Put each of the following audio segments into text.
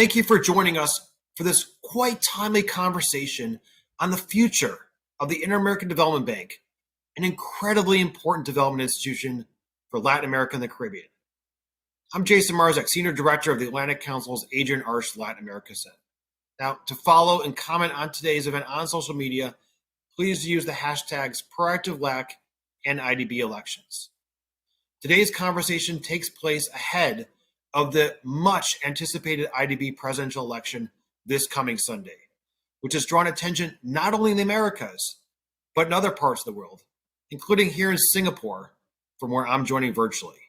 Thank you for joining us for this quite timely conversation on the future of the Inter-American Development Bank, an incredibly important development institution for Latin America and the Caribbean. I'm Jason Marzek, Senior Director of the Atlantic Council's Adrian Arsh Latin America Center. Now, to follow and comment on today's event on social media, please use the hashtags ProactiveLAC and IDB elections. Today's conversation takes place ahead of the much anticipated IDB presidential election this coming Sunday, which has drawn attention not only in the Americas, but in other parts of the world, including here in Singapore, from where I'm joining virtually.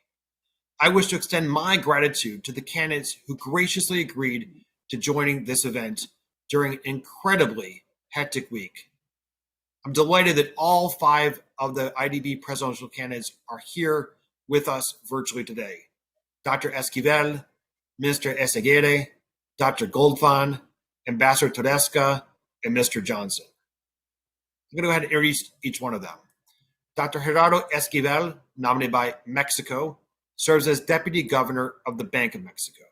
I wish to extend my gratitude to the candidates who graciously agreed to joining this event during an incredibly hectic week. I'm delighted that all 5 of the IDB presidential candidates are here with us virtually today. Dr. Esquivel, Mr. Eseguire, Dr. Goldfan, Ambassador Todesca, and Mr. Johnson. I'm going to go ahead and introduce each one of them. Dr. Gerardo Esquivel, nominated by Mexico, serves as Deputy Governor of the Bank of Mexico.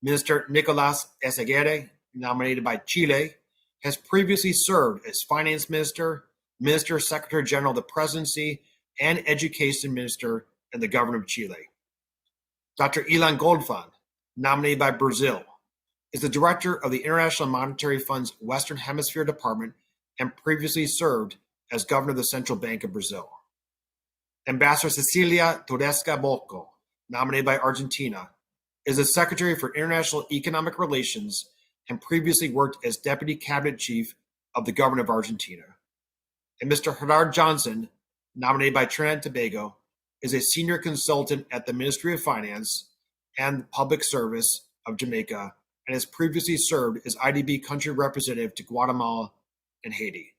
Mr. Nicolás Eseguire, nominated by Chile, has previously served as Finance Minister, Minister Secretary General of the Presidency, and Education Minister in the Government of Chile. Dr. Ilan Goldfan, nominated by Brazil, is the Director of the International Monetary Fund's Western Hemisphere Department and previously served as Governor of the Central Bank of Brazil. Ambassador Cecilia Todesca Bocco, nominated by Argentina, is the Secretary for International Economic Relations and previously worked as Deputy Cabinet Chief of the Government of Argentina. And Mr. Gerard Johnson, nominated by Trinidad and Tobago, is a senior consultant at the Ministry of Finance and Public Service of Jamaica and has previously served as IDB country representative to Guatemala and Haiti.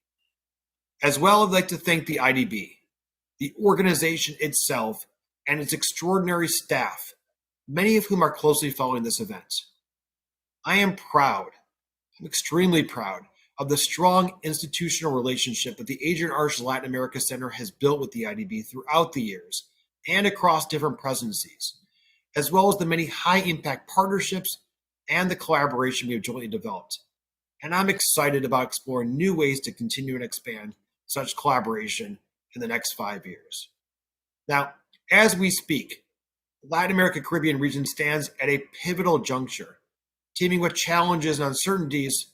As well, I'd like to thank the IDB, the organization itself, and its extraordinary staff, many of whom are closely following this event. I am proud, I'm extremely proud of the strong institutional relationship that the Adrian Arsh Latin America Center has built with the IDB throughout the years and across different presidencies, as well as the many high-impact partnerships and the collaboration we have jointly developed. And I'm excited about exploring new ways to continue and expand such collaboration in the next 5 years. Now, as we speak, the Latin America Caribbean region stands at a pivotal juncture, teeming with challenges and uncertainties,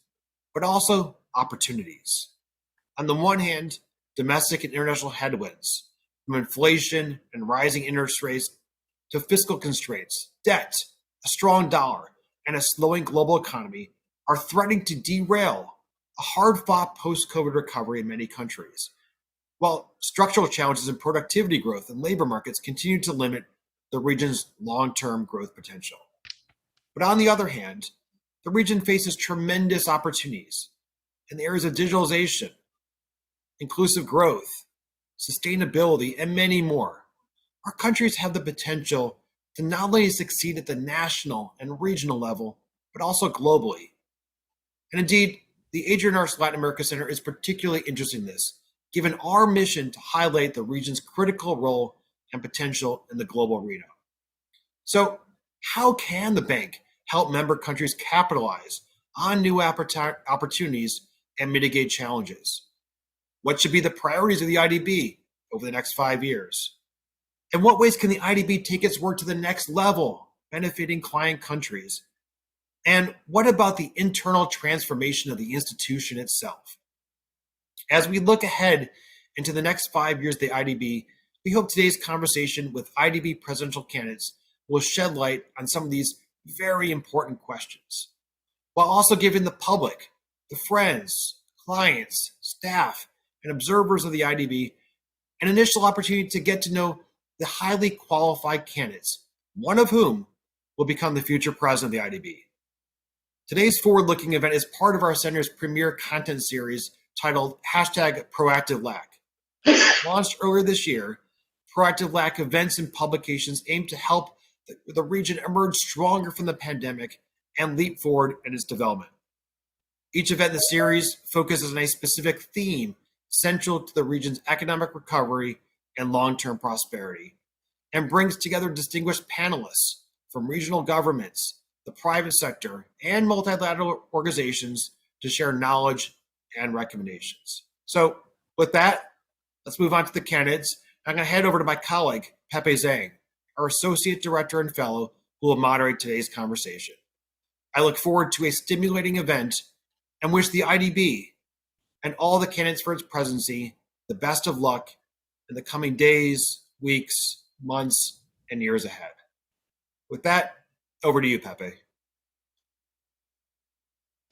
but also opportunities. On the one hand, domestic and international headwinds, from inflation and rising interest rates to fiscal constraints, debt, a strong dollar, and a slowing global economy are threatening to derail a hard-fought post-COVID recovery in many countries, while structural challenges in productivity growth and labor markets continue to limit the region's long-term growth potential. But on the other hand, the region faces tremendous opportunities in the areas of digitalization, inclusive growth, sustainability, and many more. Our countries have the potential to not only succeed at the national and regional level, but also globally. And indeed, the Adrian Arsh Latin America Center is particularly interested in this, given our mission to highlight the region's critical role and potential in the global arena. So, how can the bank help member countries capitalize on new opportunities and mitigate challenges? What should be the priorities of the IDB over the next 5 years? In what ways can the IDB take its work to the next level, benefiting client countries? And what about the internal transformation of the institution itself? As we look ahead into the next 5 years of the IDB, we hope today's conversation with IDB presidential candidates will shed light on some of these very important questions, while also giving the public, the friends, clients, staff, and observers of the IDB an initial opportunity to get to know the highly qualified candidates, one of whom will become the future president of the IDB. Today's forward-looking event is part of our center's premier content series titled #ProactiveLAC. Launched earlier this year, ProactiveLAC events and publications aim to help the region emerge stronger from the pandemic and leap forward in its development. Each event in the series focuses on a specific theme central to the region's economic recovery and long-term prosperity, and brings together distinguished panelists from regional governments, the private sector, and multilateral organizations to share knowledge and recommendations. So, with that, let's move on to the candidates. I'm going to head over to my colleague, Pepe Zhang, our Associate Director and Fellow, who will moderate today's conversation. I look forward to a stimulating event and wish the IDB and all the candidates for its presidency the best of luck in the coming days, weeks, months, and years ahead. With that, over to you, Pepe.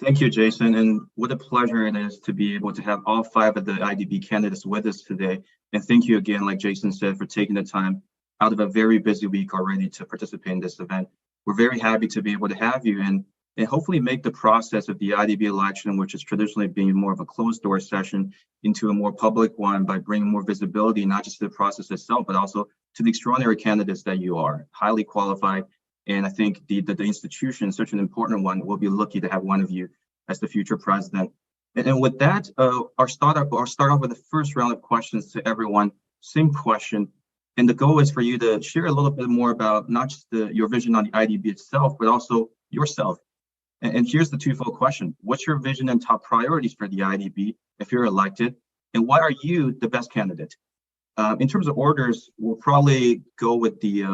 Thank you, Jason, and what a pleasure it is to be able to have all 5 of the IDB candidates with us today. And thank you again, like Jason said, for taking the time out of a very busy week already to participate in this event. We're very happy to be able to have you and hopefully make the process of the IDB election, which has traditionally been more of a closed door session, into a more public one by bringing more visibility, not just to the process itself, but also to the extraordinary candidates that you are, highly qualified. And I think the institution, such an important one, will be lucky to have one of you as the future president. And with that, I'll start off with the first round of questions to everyone. Same question. And the goal is for you to share a little bit more about not just your vision on the IDB itself, but also yourself. And here's the twofold question. What's your vision and top priorities for the IDB if you're elected? And why are you the best candidate? In terms of orders, we'll probably go with the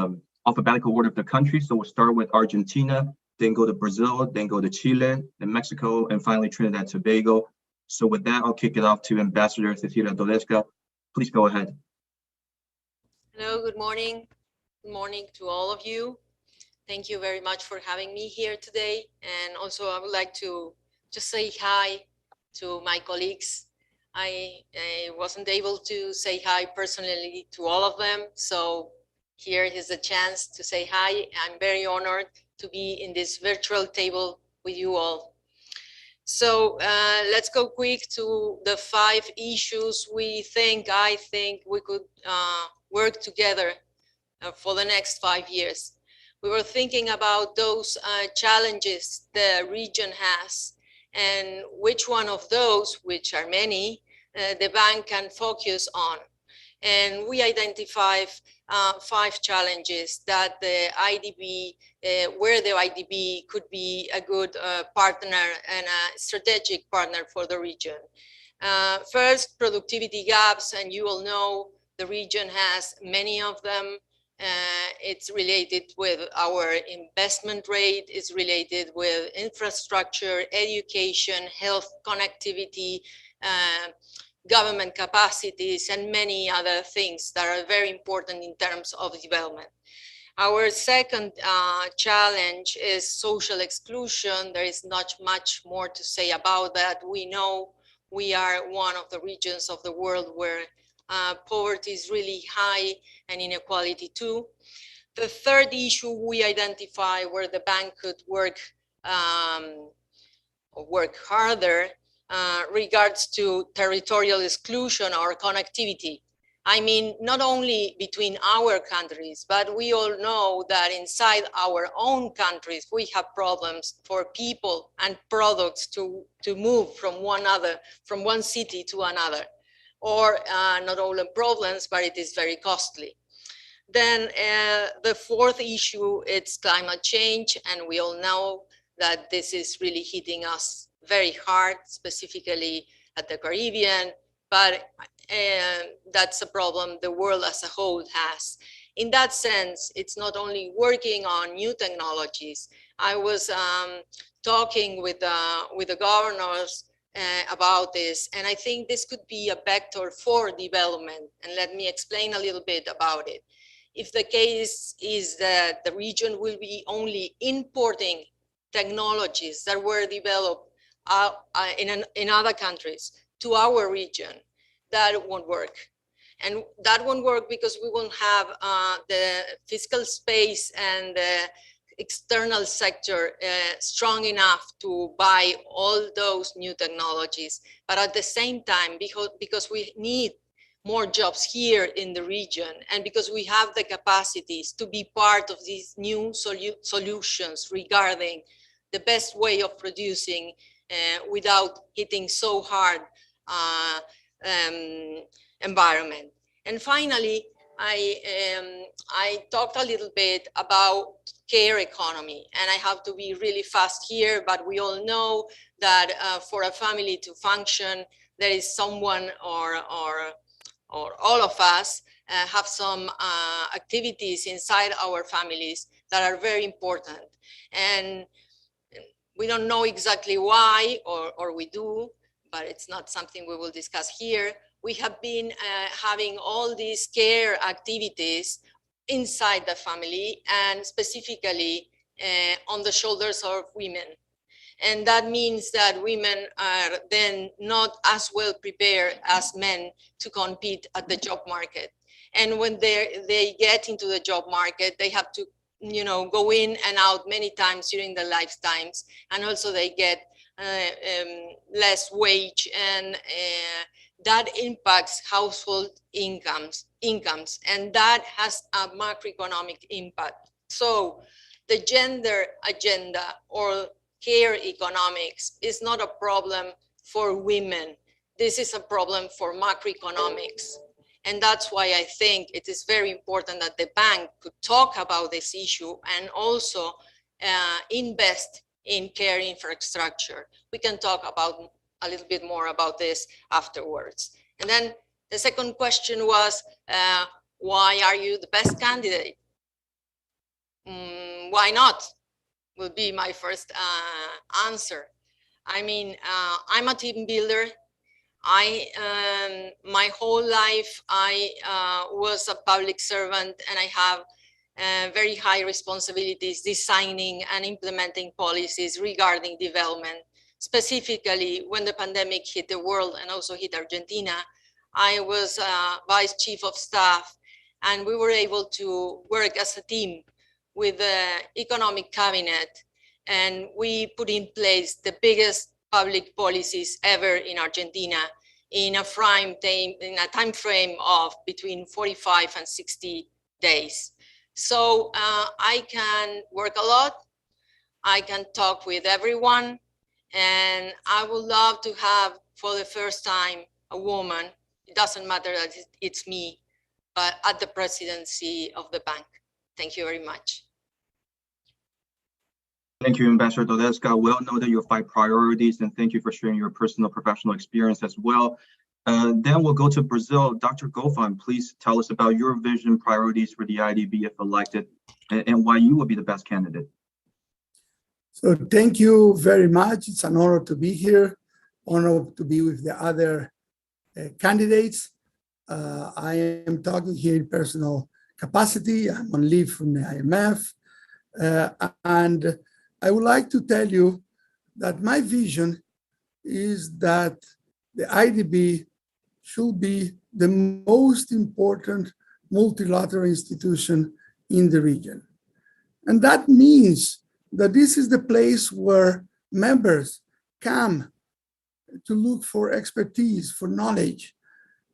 alphabetical order of the country. So we'll start with Argentina, then go to Brazil, then go to Chile, then Mexico, and finally Trinidad and Tobago. So with that, I'll kick it off to Ambassador Cecilia Doleska. Please go ahead. Hello, good morning. Good morning to all of you. Thank you very much for having me here today. And also I would like to just say hi to my colleagues. I wasn't able to say hi personally to all of them. So here is a chance to say hi. I'm very honored to be in this virtual table with you all. So let's go quick to the 5 issues I think we could work together for the next 5 years. We were thinking about those challenges the region has and which one of those, which are many, the bank can focus on. And we identified 5 challenges that the IDB, where the IDB could be a good partner and a strategic partner for the region. First, productivity gaps, and you all know the region has many of them. It's related with our investment rate, it's related with infrastructure, education, health, connectivity, government capacities, and many other things that are very important in terms of development. Our second challenge is social exclusion. There is not much more to say about that. We know we are one of the regions of the world where poverty is really high and inequality too. The third issue we identify where the bank could work harder regards to territorial exclusion or connectivity. I mean, not only between our countries, but we all know that inside our own countries, we have problems for people and products to move from one city to another. Or not only problems, but it is very costly. Then the fourth issue, it's climate change. And we all know that this is really hitting us very hard, specifically at the Caribbean, but that's a problem the world as a whole has. In that sense, it's not only working on new technologies. I was talking with the governors about this, and I think this could be a vector for development. And let me explain a little bit about it. If the case is that the region will be only importing technologies that were developed in other countries to our region, that won't work. And that won't work because we won't have the fiscal space and the external sector strong enough to buy all those new technologies. But at the same time, because we need more jobs here in the region, and because we have the capacities to be part of these new solutions regarding the best way of producing without hitting so hard environment. And finally, I talked a little bit about care economy, and I have to be really fast here, but we all know that for a family to function, there is someone or all of us have some activities inside our families that are very important. And we don't know exactly why, or we do, but it's not something we will discuss here. We have been having all these care activities inside the family, and specifically on the shoulders of women. And that means that women are then not as well prepared as men to compete at the job market. And when they get into the job market, they have to, go in and out many times during their lifetimes. And also they get less wage, and that impacts household incomes, and that has a macroeconomic impact. So the gender agenda or care economics is not a problem for women. This is a problem for macroeconomics. And that's why I think it is very important that the bank could talk about this issue and also invest in care infrastructure. We can talk about a little bit more about this afterwards. And then the second question was, why are you the best candidate? Why not? Will be my first answer. I mean, I'm a team builder. My whole life, I was a public servant, and I have very high responsibilities designing and implementing policies regarding development. Specifically, when the pandemic hit the world and also hit Argentina, I was vice chief of staff, and we were able to work as a team with the economic cabinet, and we put in place the biggest public policies ever in Argentina in a time frame of between 45 and 60 days. So I can work a lot, I can talk with everyone, and I would love to have, for the first time, a woman. It doesn't matter that it's me, but at the presidency of the bank. Thank you very much. Thank you, Ambassador Dodesca. Well noted your 5 priorities, and thank you for sharing your personal professional experience as well. Then we'll go to Brazil. Dr. Gofan, please tell us about your vision, priorities for the IDB if elected, and why you would be the best candidate. So thank you very much. It's an honor to be here, honor to be with the other candidates. I am talking here in personal capacity. I'm on leave from the IMF. And I would like to tell you that my vision is that the IDB should be the most important multilateral institution in the region. And that means that this is the place where members come to look for expertise, for knowledge.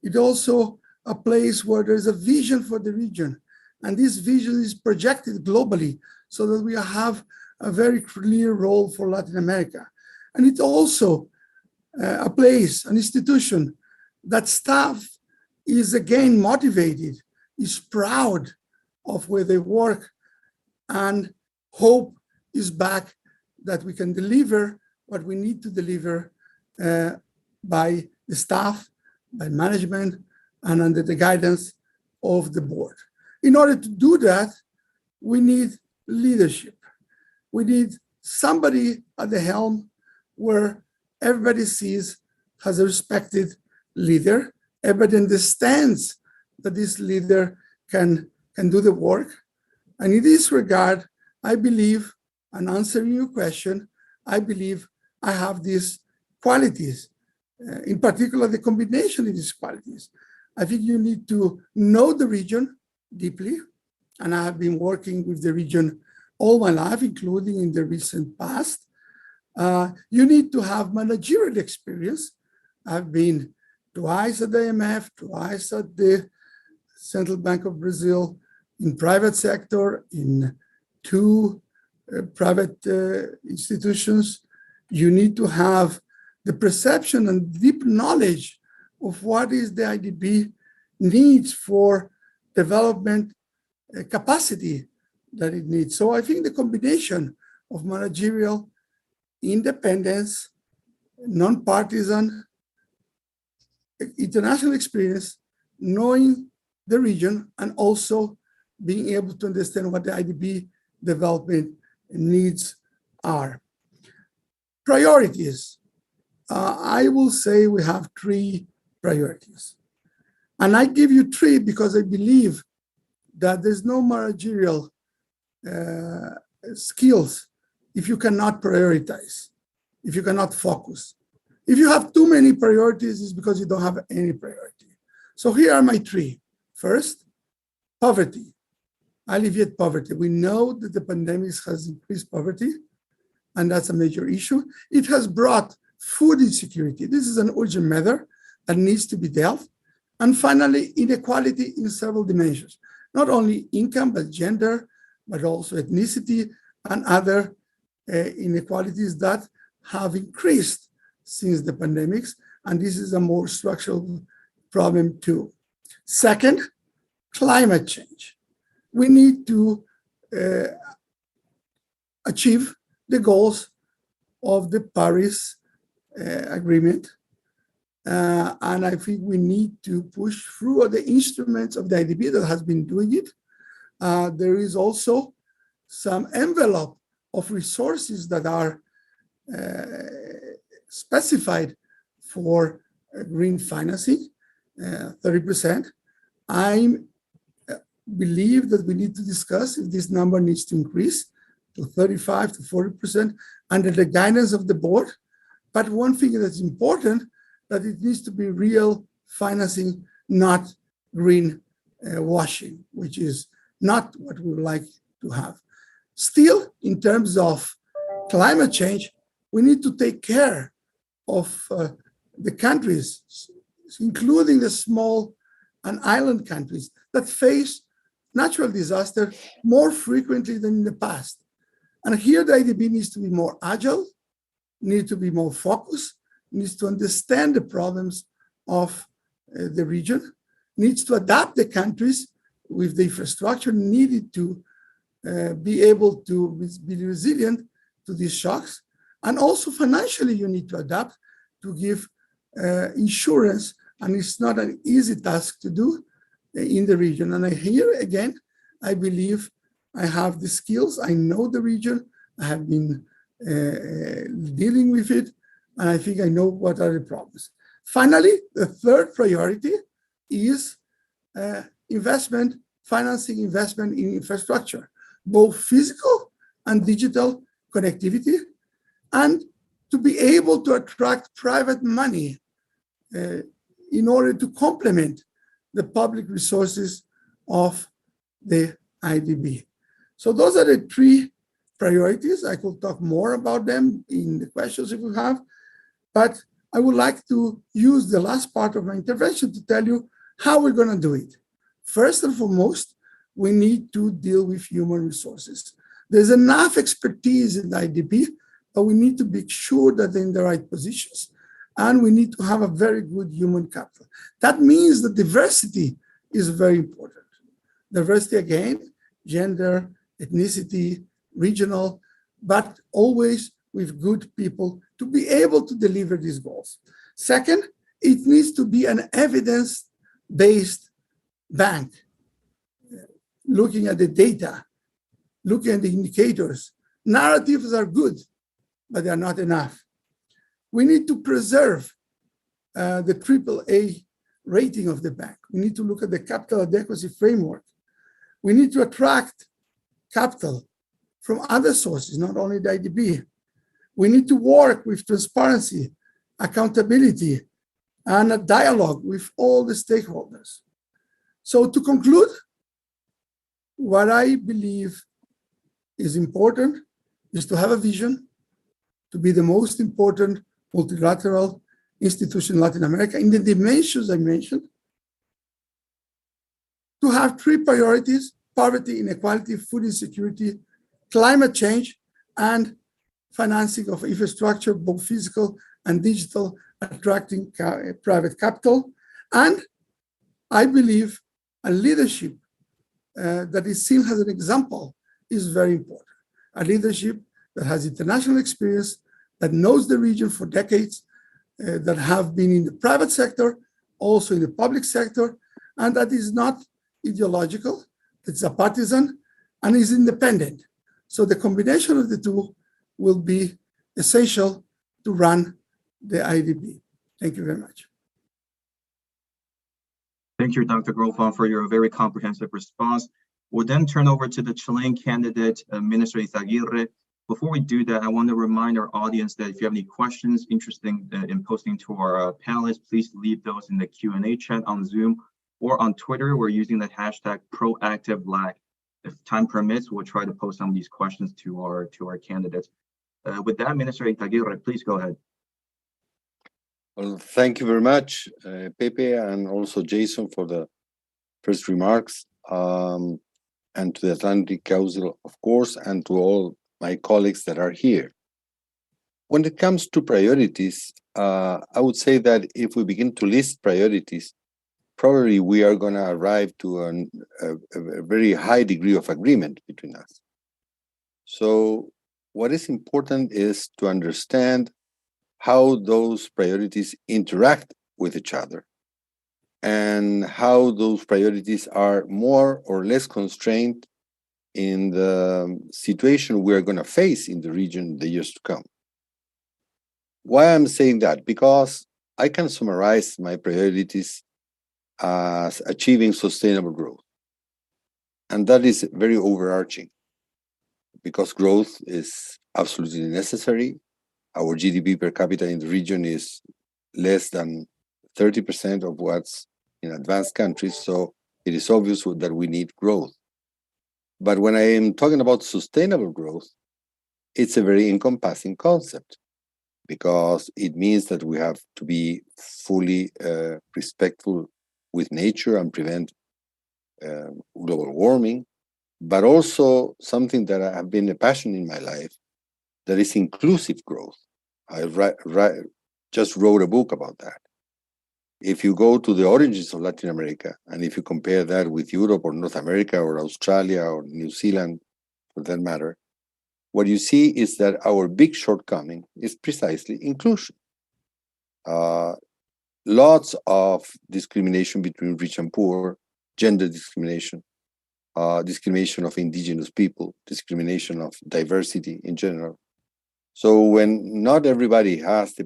It's also a place where there's a vision for the region. And this vision is projected globally so that we have a very clear role for Latin America. And it's also a place, an institution that staff is again motivated, is proud of where they work, and hope is back that we can deliver what we need to deliver by the staff, by management, and under the guidance of the board. In order to do that, we need leadership. We need somebody at the helm where everybody sees as a respected leader. Everybody understands that this leader can do the work. And in this regard, I believe, and answering your question, I believe I have these qualities, in particular, the combination of these qualities. I think you need to know the region deeply, and I have been working with the region all my life, including in the recent past. You need to have managerial experience. I've been twice at the IMF, twice at the Central Bank of Brazil, in private sector, in 2 private institutions. You need to have the perception and deep knowledge of what is the IDB needs for development capacity that it needs. So I think the combination of managerial independence, nonpartisan, international experience, knowing the region, and also being able to understand what the IDB development needs are. Priorities. I will say we have 3 priorities. And I give you 3 because I believe that there's no managerial skills if you cannot prioritize, if you cannot focus. If you have too many priorities, it's because you don't have any priority. So here are my 3. First, poverty. Alleviate poverty. We know that the pandemic has increased poverty, and that's a major issue. It has brought food insecurity. This is an urgent matter that needs to be dealt. And finally, inequality in several dimensions, not only income, but gender, but also ethnicity and other inequalities that have increased since the pandemics. And this is a more structural problem too. Second, climate change. We need to achieve the goals of the Paris Agreement. And I think we need to push through the instruments of the IDB that has been doing it. There is also some envelope of resources that are specified for green financing, 30%. I believe that we need to discuss if this number needs to increase to 35 to 40% under the guidance of the board. But one thing that's important, that it needs to be real financing, not green washing, which is not what we would like to have. Still, in terms of climate change, we need to take care of the countries, including the small and island countries that face natural disaster more frequently than in the past. And here the IDB needs to be more agile, needs to be more focused, needs to understand the problems of the region, needs to adapt the countries with the infrastructure needed to be able to be resilient to these shocks. And also financially, you need to adapt to give insurance, and it's not an easy task to do in the region. And here again, I believe I have the skills, I know the region, I have been dealing with it, and I think I know what are the problems. Finally, the third priority is financing investment in infrastructure, both physical and digital connectivity, and to be able to attract private money in order to complement the public resources of the IDB. So those are the 3 priorities. I could talk more about them in the questions if you have, but I would like to use the last part of my intervention to tell you how we're going to do it. First and foremost, we need to deal with human resources. There's enough expertise in the IDB, but we need to be sure that they're in the right positions, and we need to have a very good human capital. That means that diversity is very important. Diversity, again, gender, ethnicity, regional, but always with good people to be able to deliver these goals. Second, it needs to be an evidence-based bank, looking at the data, looking at the indicators. Narratives are good, but they are not enough. We need to preserve the AAA rating of the bank. We need to look at the capital adequacy framework. We need to attract capital from other sources, not only the IDB. We need to work with transparency, accountability, and a dialogue with all the stakeholders. So to conclude, what I believe is important is to have a vision, to be the most important multilateral institution in Latin America in the dimensions I mentioned, to have 3 priorities: poverty, inequality, food insecurity, climate change, and financing of infrastructure, both physical and digital, attracting private capital. And I believe a leadership that is seen as an example is very important. A leadership that has international experience, that knows the region for decades, that have been in the private sector, also in the public sector, and that is not ideological, it's a partisan, and is independent. So the combination of the two will be essential to run the IDB. Thank you very much. Thank you, Dr. Grofan, for your very comprehensive response. We'll then turn over to the Chilean candidate, Minister Izaguirre. Before we do that, I want to remind our audience that if you have any questions interested in posting to our panelists, please leave those in the Q&A chat on Zoom or on Twitter. We're using the hashtag #ProactiveLAC. If time permits, we'll try to post some of these questions to our candidates. With that, Minister Izaguirre, please go ahead. Well, thank you very much, Pepe, and also Jason for the first remarks, and to the Atlantic Council, of course, and to all my colleagues that are here. When it comes to priorities, I would say that if we begin to list priorities, probably we are going to arrive to a very high degree of agreement between us. So what is important is to understand how those priorities interact with each other and how those priorities are more or less constrained in the situation we are going to face in the region in the years to come. Why I'm saying that? Because I can summarize my priorities as achieving sustainable growth. And that is very overarching because growth is absolutely necessary. Our GDP per capita in the region is less than 30% of what's in advanced countries, so it is obvious that we need growth. But when I am talking about sustainable growth, it's a very encompassing concept because it means that we have to be fully respectful with nature and prevent global warming, but also something that I have been a passion in my life, that is inclusive growth. I just wrote a book about that. If you go to the origins of Latin America, and if you compare that with Europe or North America or Australia or New Zealand, for that matter, what you see is that our big shortcoming is precisely inclusion. Lots of discrimination between rich and poor, gender discrimination, discrimination of indigenous people, discrimination of diversity in general. So when not everybody has the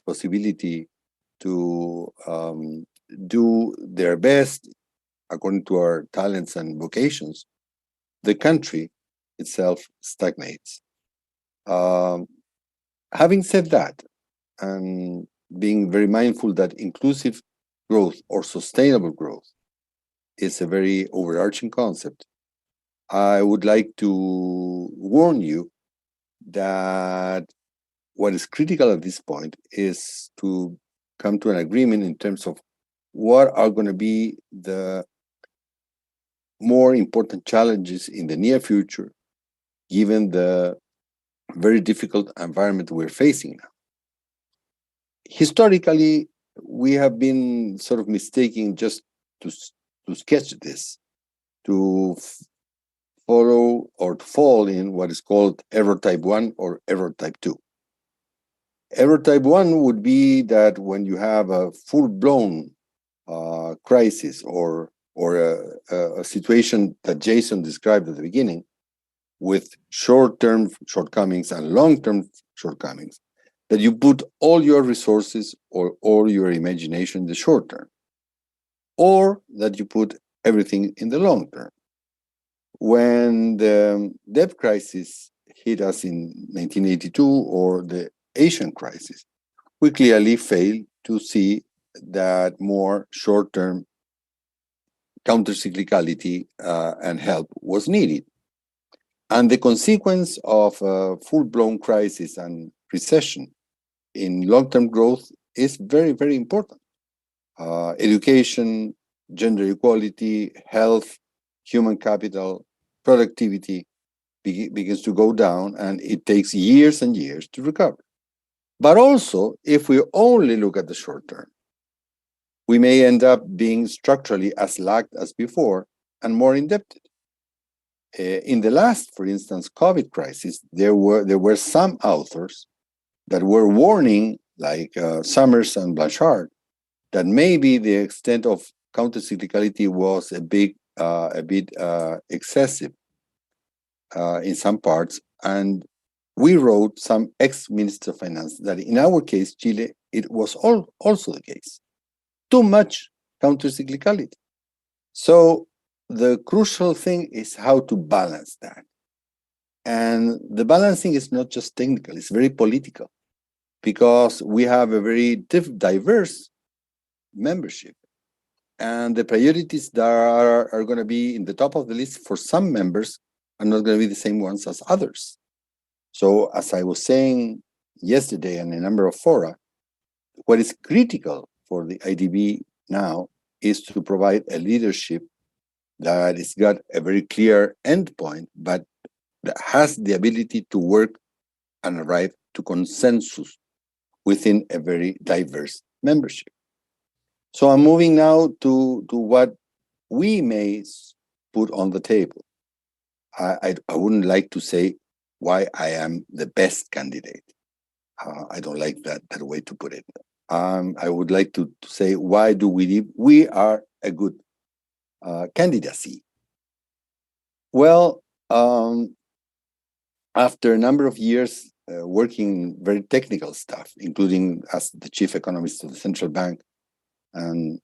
possibility to do their best according to our talents and vocations, the country itself stagnates. Having said that, and being very mindful that inclusive growth or sustainable growth is a very overarching concept, I would like to warn you that what is critical at this point is to come to an agreement in terms of what are going to be the more important challenges in the near future, given the very difficult environment we're facing now. Historically, we have been sort of mistaking just to sketch this, to follow or to fall in what is called error type 1 or error type 2. Error type 1 would be that when you have a full-blown crisis or a situation that Jason described at the beginning with short-term shortcomings and long-term shortcomings, that you put all your resources or all your imagination in the short term, or that you put everything in the long term. When the debt crisis hit us in 1982 or the Asian crisis, we clearly failed to see that more short-term countercyclicality and help was needed. And the consequence of a full-blown crisis and recession in long-term growth is very, very important. Education, gender equality, health, human capital, productivity begins to go down, and it takes years and years to recover. But also, if we only look at the short term, we may end up being structurally as lagged as before and more indebted. In the last, for instance, COVID crisis, there were some authors that were warning, like Summers and Blanchard, that maybe the extent of countercyclicality was a bit excessive in some parts. And we wrote, some ex-minister of finance, that in our case, Chile, it was also the case. Too much countercyclicality. So the crucial thing is how to balance that. And the balancing is not just technical, it's very political, because we have a very diverse membership. And the priorities that are going to be in the top of the list for some members are not going to be the same ones as others. So as I was saying yesterday in a number of fora, what is critical for the IDB now is to provide a leadership that has got a very clear endpoint, but that has the ability to work and arrive to consensus within a very diverse membership. So I'm moving now to what we may put on the table. I wouldn't like to say why I am the best candidate. I don't like that way to put it. I would like to say, why do we are a good candidacy? Well, after a number of years working very technical stuff, including as the chief economist of the central bank, and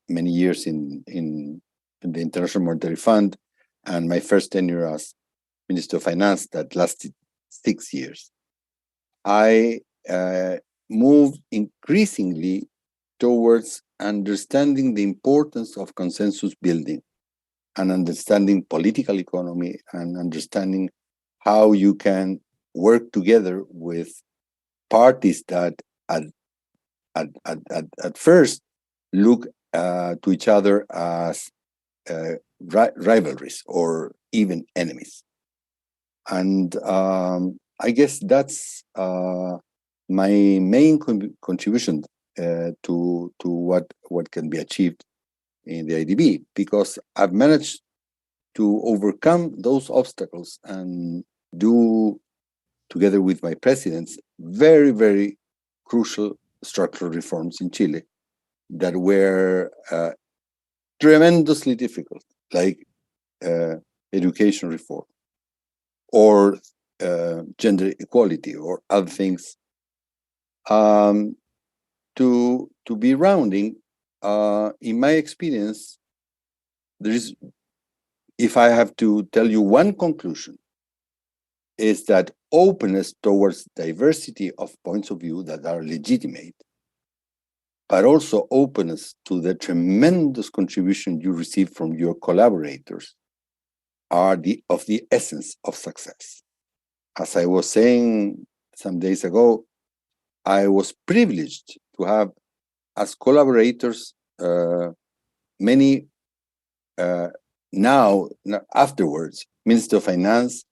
many years in the International Monetary Fund, and my first tenure as Minister of Finance that lasted 6 years, I moved increasingly towards understanding the importance of consensus building and understanding political economy and understanding how you can work together with parties that at first look to each other as rivalries or even enemies. And I guess that's my main contribution to what can be achieved in the IDB, because I've managed to overcome those obstacles and do, together with my presidents, very, very crucial structural reforms in Chile that were tremendously difficult, like education reform or gender equality or other things. To be rounding, in my experience, there is, if I have to tell you one conclusion, is that openness towards diversity of points of view that are legitimate, but also openness to the tremendous contribution you receive from your collaborators are of the essence of success. As I was saying some days ago, I was privileged to have as collaborators many now afterwards, Minister of Finance,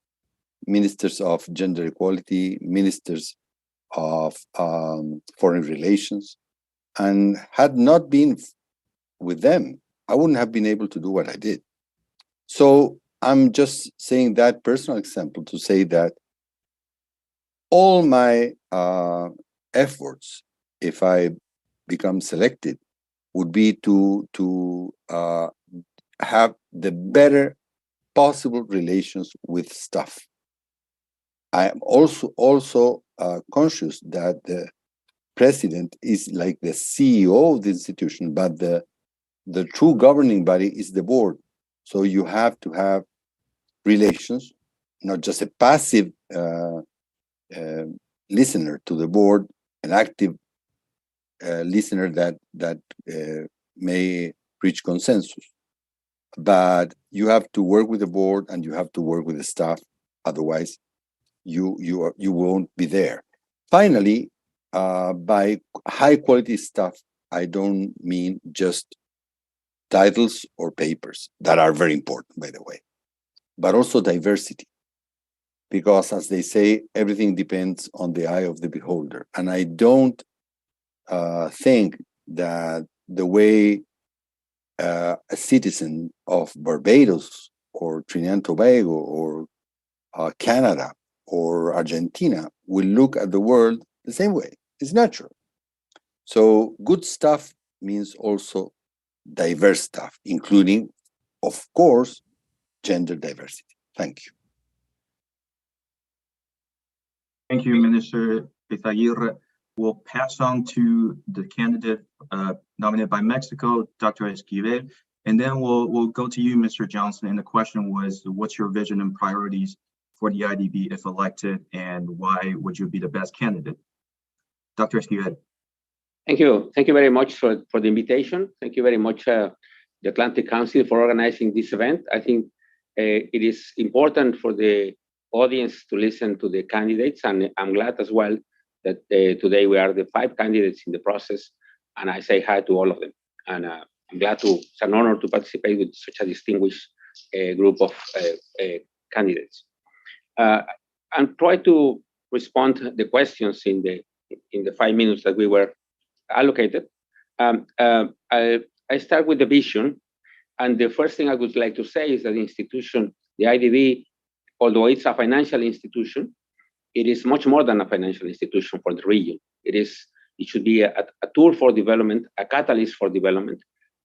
ministers of gender equality, ministers of foreign relations, and had not been with them, I wouldn't have been able to do what I did. So I'm just saying that personal example to say that all my efforts, if I become selected, would be to have the better possible relations with staff. I am also conscious that the president is like the CEO of the institution, but the true governing body is the board. So you have to have relations, not just a passive listener to the board, an active listener that may reach consensus. But you have to work with the board and you have to work with the staff. Otherwise, you won't be there. Finally, by high quality staff, I don't mean just titles or papers that are very important, by the way, but also diversity. Because as they say, everything depends on the eye of the beholder. And I don't think that the way a citizen of Barbados or Trinidad and Tobago or Canada or Argentina will look at the world the same way. It's natural. So good stuff means also diverse stuff, including, of course, gender diversity. Thank you. Thank you, Minister Izaguirre. We'll pass on to the candidate nominated by Mexico, Dr. Esquivel, and then we'll go to you, Mr. Johnson. And the question was, what's your vision and priorities for the IDB if elected, and why would you be the best candidate? Dr. Esquivel. Thank you. Thank you very much for the invitation. Thank you very much, the Atlantic Council, for organizing this event. I think it is important for the audience to listen to the candidates, and I'm glad as well that today we are the 5 candidates in the process, and I say hi to all of them. And I'm glad it's an honor to participate with such a distinguished group of candidates. And try to respond to the questions in the 5 minutes that we were allocated. I start with the vision, and the first thing I would like to say is that the institution, the IDB, although it's a financial institution, it is much more than a financial institution for the region. It should be a tool for development, a catalyst for development,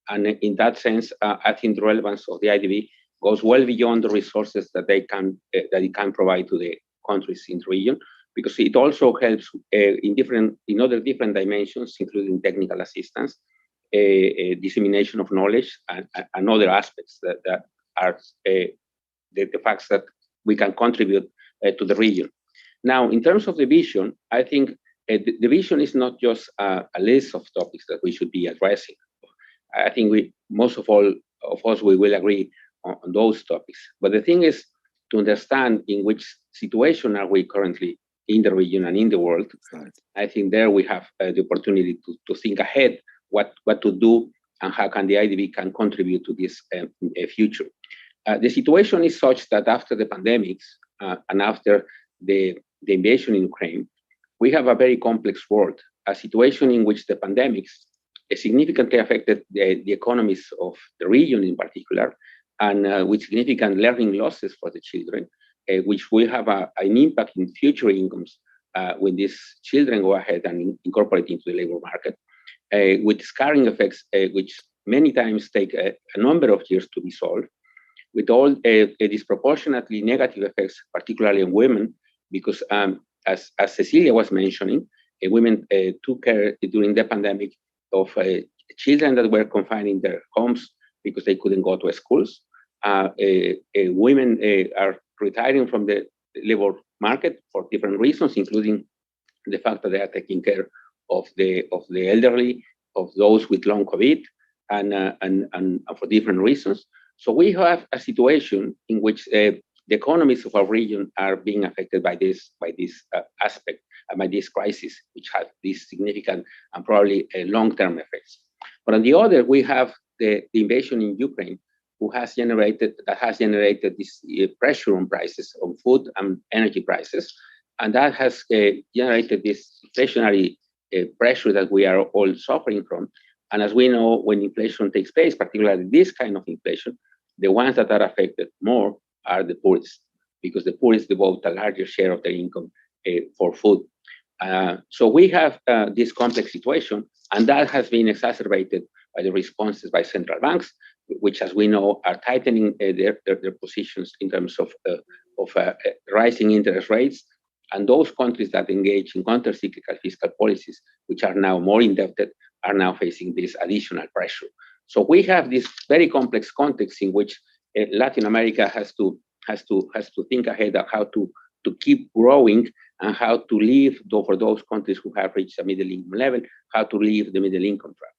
and in that sense, I think the relevance of the IDB goes well beyond the resources that it can provide to the countries in the region, because it also helps in other different dimensions, including technical assistance, dissemination of knowledge, and other aspects that are the facts that we can contribute to the region. Now, in terms of the vision, I think the vision is not just a list of topics that we should be addressing. I think most of us, we will agree on those topics. But the thing is to understand in which situation are we currently in the region and in the world. Right. I think there we have the opportunity to think ahead what to do and how can the IDB can contribute to this future. The situation is such that after the pandemics and after the invasion in Ukraine, we have a very complex world, a situation in which the pandemics significantly affected the economies of the region in particular, and with significant learning losses for the children, which will have an impact in future incomes when these children go ahead and incorporate into the labor market, with scarring effects, which many times take a number of years to be solved, with all disproportionately negative effects, particularly on women, because as Cecilia was mentioning, women took care during the pandemic of children that were confined in their homes because they couldn't go to schools. Women are retiring from the labor market for different reasons, including the fact that they are taking care of the elderly, of those with long COVID, and for different reasons. So we have a situation in which the economies of our region are being affected by this aspect and by this crisis, which has these significant and probably long-term effects. But on the other, we have the invasion in Ukraine, that has generated this pressure on prices, on food and energy prices, and that has generated this inflationary pressure that we are all suffering from. And as we know, when inflation takes place, particularly this kind of inflation, the ones that are affected more are the poorest, because the poorest devote a larger share of their income for food. So we have this complex situation, and that has been exacerbated by the responses by central banks, which, as we know, are tightening their positions in terms of rising interest rates. And those countries that engage in counter-cyclical fiscal policies, which are now more indebted, are now facing this additional pressure. So we have this very complex context in which Latin America has to think ahead of how to keep growing and how to leave, for those countries who have reached a middle income level, how to leave the middle income trap.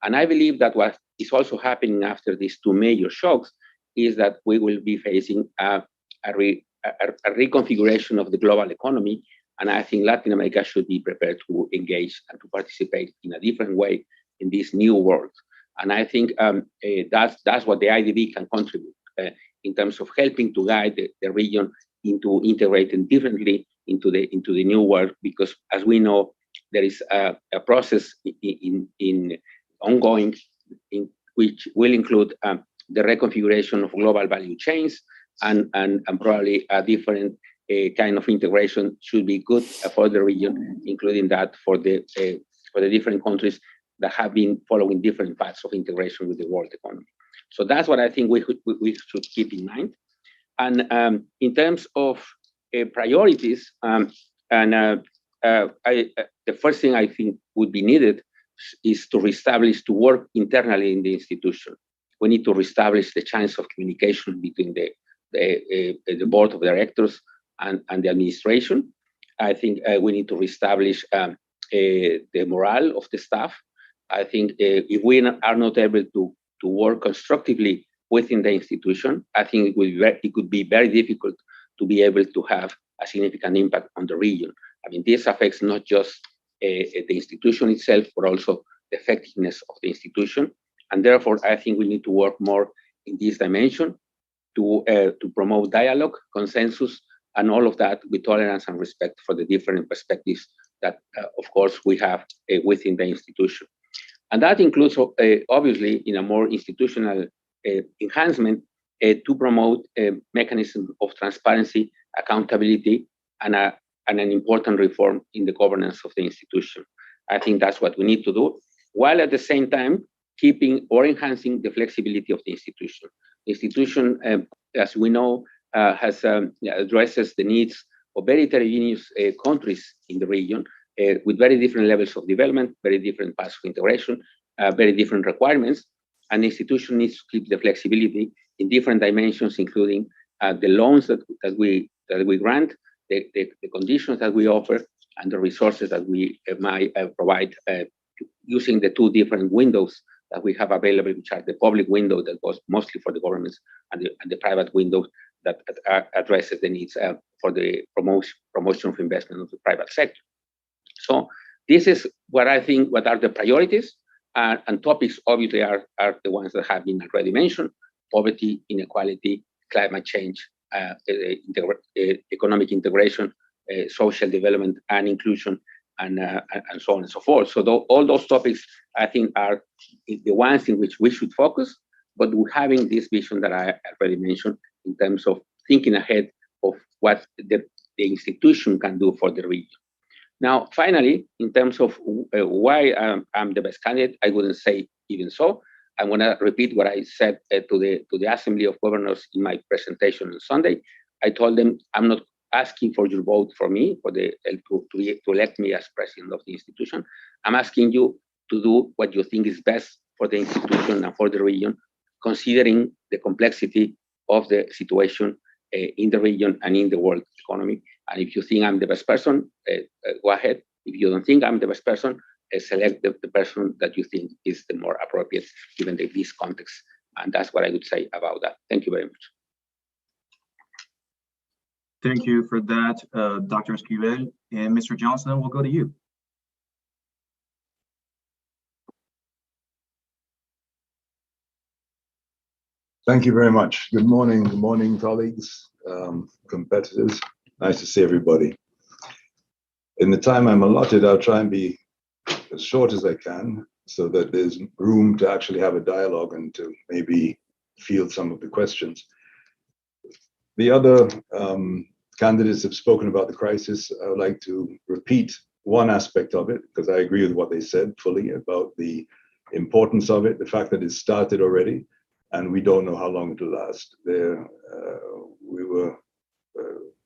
And I believe that what is also happening after these two major shocks is that we will be facing a reconfiguration of the global economy. And I think Latin America should be prepared to engage and to participate in a different way in this new world. And I think that's what the IDB can contribute in terms of helping to guide the region into integrating differently into the new world, because as we know, there is a process in ongoing which will include the reconfiguration of global value chains and probably a different kind of integration should be good for the region, including that for the different countries that have been following different paths of integration with the world economy. So that's what I think we should keep in mind. And in terms of priorities, the first thing I think would be needed is to reestablish, to work internally in the institution. We need to reestablish the channels of communication between the board of directors and the administration. I think we need to reestablish the morale of the staff. I think if we are not able to work constructively within the institution, I think it could be very difficult to be able to have a significant impact on the region. I mean, this affects not just the institution itself, but also the effectiveness of the institution. And therefore, I think we need to work more in this dimension to promote dialogue, consensus, and all of that with tolerance and respect for the different perspectives that, of course, we have within the institution. And that includes, obviously, in a more institutional enhancement to promote a mechanism of transparency, accountability, and an important reform in the governance of the institution. I think that's what we need to do, while at the same time keeping or enhancing the flexibility of the institution. The institution, as we know, addresses the needs of very heterogeneous countries in the region with very different levels of development, very different paths of integration, very different requirements. And the institution needs to keep the flexibility in different dimensions, including the loans that we grant, the conditions that we offer, and the resources that we might provide using the two different windows that we have available, which are the public window that goes mostly for the governments and the private window that addresses the needs for the promotion of investment of the private sector. So this is what I think, what are the priorities, and topics obviously are the ones that have been already mentioned: poverty, inequality, climate change, economic integration, social development and inclusion, and so on and so forth. So all those topics, I think, are the ones in which we should focus, but we're having this vision that I already mentioned in terms of thinking ahead of what the institution can do for the region. Now, finally, in terms of why I'm the best candidate, I wouldn't say even so. I'm going to repeat what I said to the Assembly of Governors in my presentation on Sunday. I told them I'm not asking for your vote for me, to elect me as president of the institution. I'm asking you to do what you think is best for the institution and for the region, considering the complexity of the situation in the region and in the world economy. And if you think I'm the best person, go ahead. If you don't think I'm the best person, select the person that you think is the more appropriate given this context. And that's what I would say about that. Thank you very much. Thank you for that, Dr. Esquivel. And Mr. Johnson, we'll go to you. Thank you very much. Good morning, colleagues, competitors. Nice to see everybody. In the time I'm allotted, I'll try and be as short as I can so that there's room to actually have a dialogue and to maybe field some of the questions. The other candidates have spoken about the crisis. I would like to repeat one aspect of it, because I agree with what they said fully about the importance of it, the fact that it started already, and we don't know how long it will last.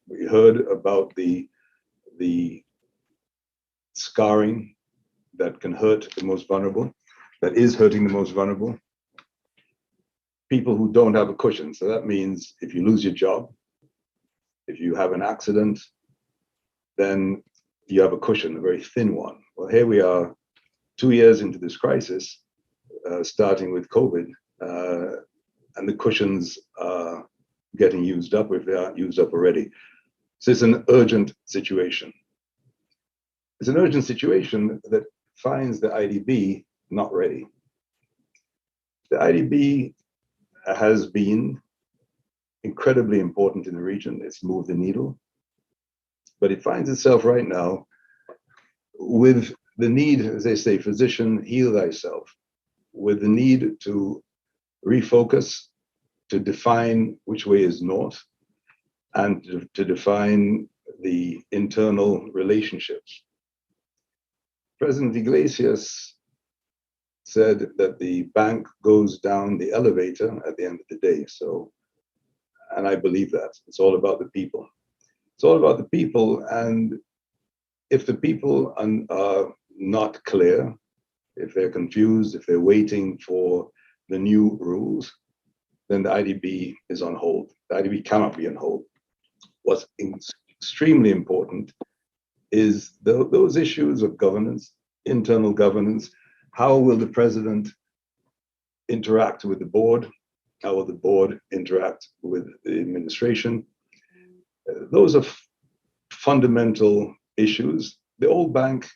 We heard about the scarring that can hurt the most vulnerable, that is hurting the most vulnerable. People who don't have a cushion. So that means if you lose your job, if you have an accident, then you have a cushion, a very thin one. Well, here we are 2 years into this crisis, starting with COVID, and the cushions are getting used up if they aren't used up already. So it's an urgent situation. It's an urgent situation that finds the IDB not ready. The IDB has been incredibly important in the region. It's moved the needle, but it finds itself right now with the need, as they say, physician, heal thyself. with the need to refocus, to define which way is north, and to define the internal relationships. President Iglesias said that the bank goes down the elevator at the end of the day. So, and I believe that. It's all about the people. It's all about the people. And if the people are not clear, if they're confused, if they're waiting for the new rules, then the IDB is on hold. The IDB cannot be on hold. What's extremely important is those issues of governance, internal governance. How will the president interact with the board? How will the board interact with the administration? Those are fundamental issues. The old bank,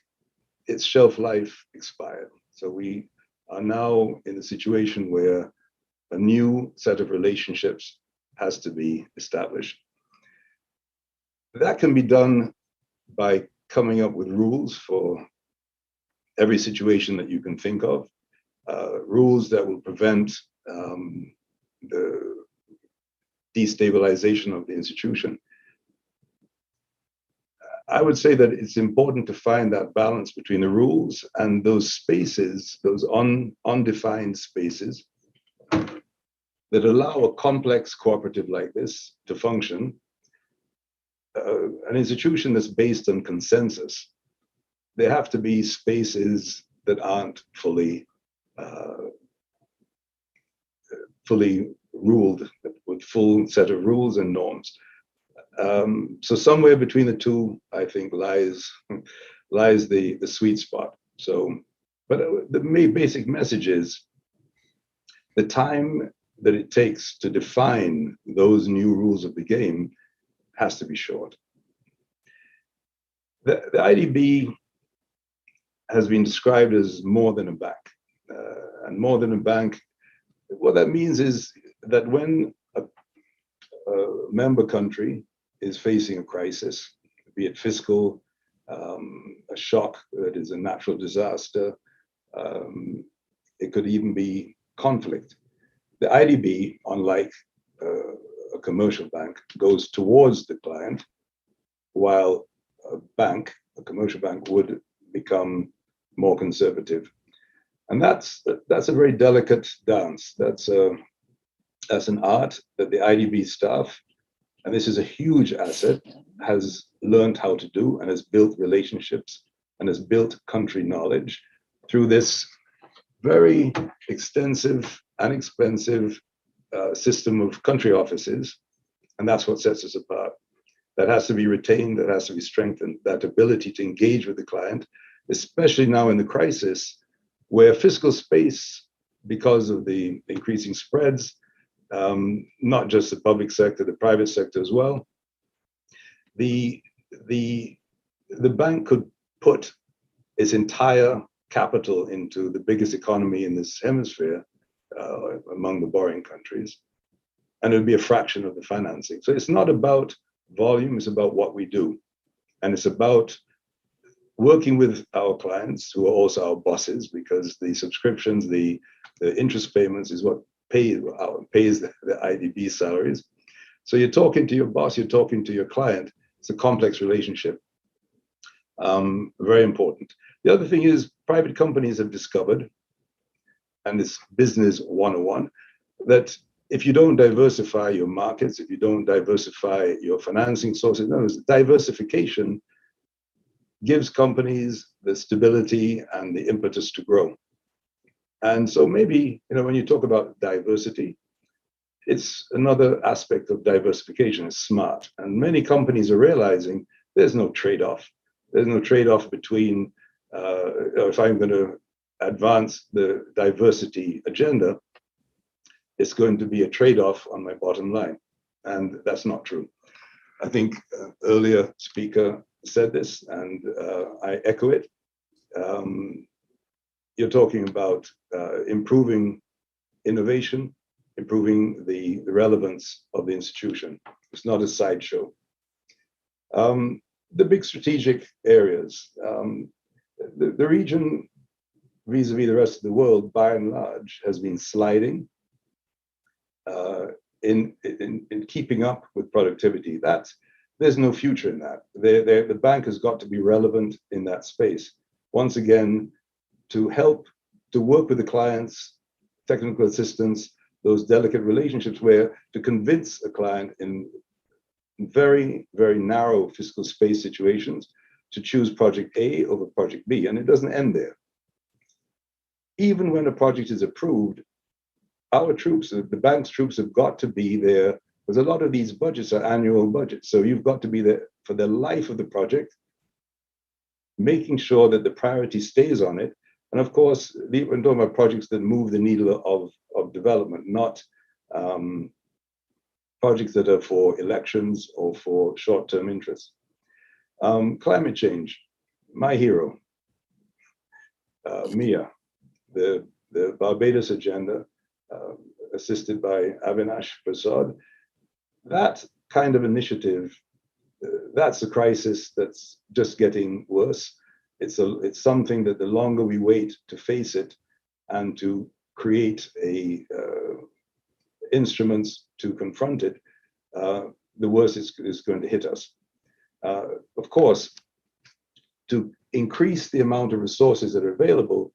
its shelf life expired. So we are now in a situation where a new set of relationships has to be established. That can be done by coming up with rules for every situation that you can think of, rules that will prevent the destabilization of the institution. I would say that it's important to find that balance between the rules and those spaces, those undefined spaces that allow a complex cooperative like this to function. An institution that's based on consensus, there have to be spaces that aren't fully ruled with full set of rules and norms. So somewhere between the two, I think, lies the sweet spot. So, but the basic message is the time that it takes to define those new rules of the game has to be short. The IDB has been described as more than a bank. And more than a bank, what that means is that when a member country is facing a crisis, be it fiscal, a shock that is a natural disaster, it could even be conflict. The IDB, unlike a commercial bank, goes towards the client, while a commercial bank would become more conservative. And that's a very delicate dance. That's an art that the IDB staff, and this is a huge asset, has learned how to do and has built relationships and has built country knowledge through this very extensive and expensive system of country offices. And that's what sets us apart. That has to be retained, that has to be strengthened, that ability to engage with the client, especially now in the crisis, where fiscal space, because of the increasing spreads, not just the public sector, the private sector as well, the bank could put its entire capital into the biggest economy in this hemisphere, among the borrowing countries, and it would be a fraction of the financing. So it's not about volume, it's about what we do. And it's about working with our clients, who are also our bosses, because the subscriptions, the interest payments is what pays the IDB salaries. So you're talking to your boss, you're talking to your client. It's a complex relationship. Very important. The other thing is private companies have discovered, and it's business 101, that if you don't diversify your markets, if you don't diversify your financing sources, no, diversification gives companies the stability and the impetus to grow. And so maybe, when you talk about diversity, it's another aspect of diversification. It's smart. And many companies are realizing there's no trade-off. There's no trade-off between, if I'm going to advance the diversity agenda, it's going to be a trade-off on my bottom line. And that's not true. I think earlier speaker said this, and I echo it. You're talking about improving innovation, improving the relevance of the institution. It's not a sideshow. The big strategic areas. The region vis-a-vis the rest of the world, by and large, has been sliding in keeping up with productivity. There's no future in that. The bank has got to be relevant in that space. Once again, to work with the clients, technical assistance, those delicate relationships where to convince a client in very, very narrow fiscal space situations to choose project A over project B. And it doesn't end there. Even when a project is approved, our troops, the bank's troops, have got to be there, because a lot of these budgets are annual budgets. So you've got to be there for the life of the project, making sure that the priority stays on it. And of course, we're talking about projects that move the needle of development, not projects that are for elections or for short-term interests. Climate change, my hero, Mia, the Barbados agenda, assisted by Avinash Prasad. That kind of initiative, that's a crisis that's just getting worse. It's something that the longer we wait to face it and to create instruments to confront it, the worse it's going to hit us. Of course, to increase the amount of resources that are available,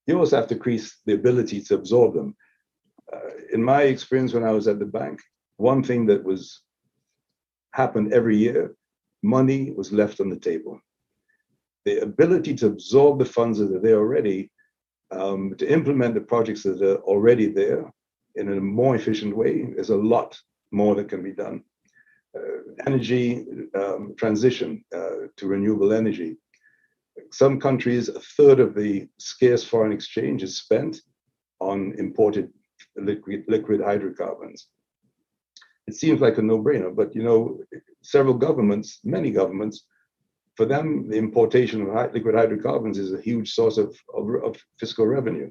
you also have to increase the ability to absorb them. In my experience when I was at the bank, one thing that happened every year, money was left on the table. The ability to absorb the funds that are there already, to implement the projects that are already there in a more efficient way, there's a lot more that can be done. Energy transition to renewable energy. Some countries, a third of the scarce foreign exchange is spent on imported liquid hydrocarbons. It seems like a no-brainer, but several governments, many governments, for them, the importation of liquid hydrocarbons is a huge source of fiscal revenue.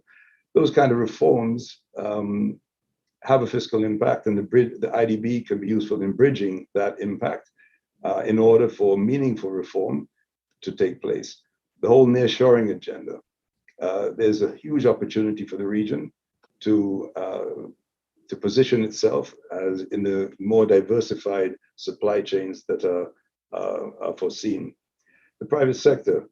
Those kind of reforms have a fiscal impact, and the IDB can be useful in bridging that impact in order for meaningful reform to take place. The whole nearshoring agenda, there's a huge opportunity for the region to position itself as in the more diversified supply chains that are foreseen. The private sector.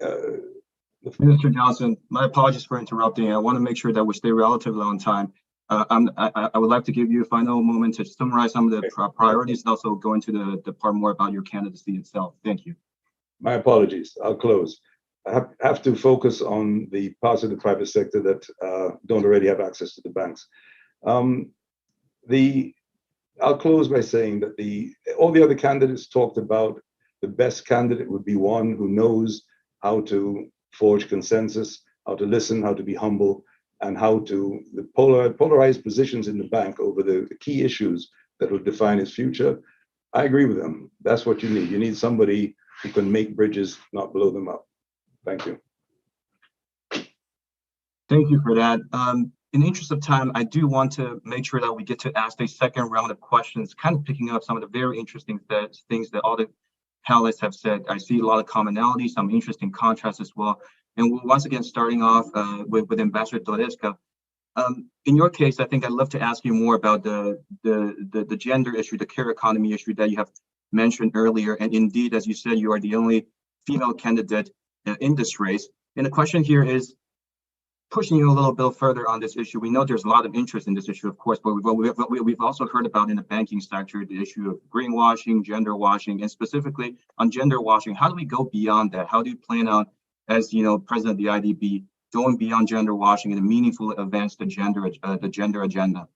Mr. Johnson, my apologies for interrupting. I want to make sure that we stay relatively on time. I would like to give you a final moment to summarize some of the priorities and also go into the part more about your candidacy itself. Thank you. My apologies. I'll close. I have to focus on the parts of the private sector that don't already have access to the banks. I'll close by saying that all the other candidates talked about the best candidate would be one who knows how to forge consensus, how to listen, how to be humble, and how to polarize positions in the bank over the key issues that will define its future. I agree with them. That's what you need. You need somebody who can make bridges, not blow them up. Thank you. Thank you for that. In the interest of time, I do want to make sure that we get to ask a second round of questions, kind of picking up some of the very interesting things that all the panelists have said. I see a lot of commonalities, some interesting contrasts as well. And we're once again starting off with Ambassador Toresca. In your case, I think I'd love to ask you more about the gender issue, the care economy issue that you have mentioned earlier. And indeed, as you said, you are the only female candidate in this race. And the question here is, pushing you a little bit further on this issue, we know there's a lot of interest in this issue, of course, but we've also heard about in the banking sector the issue of greenwashing, gender washing, and specifically on gender washing. How do we go beyond that? How do you plan on, as president of the IDB, going beyond gender washing and meaningfully advance the gender agenda?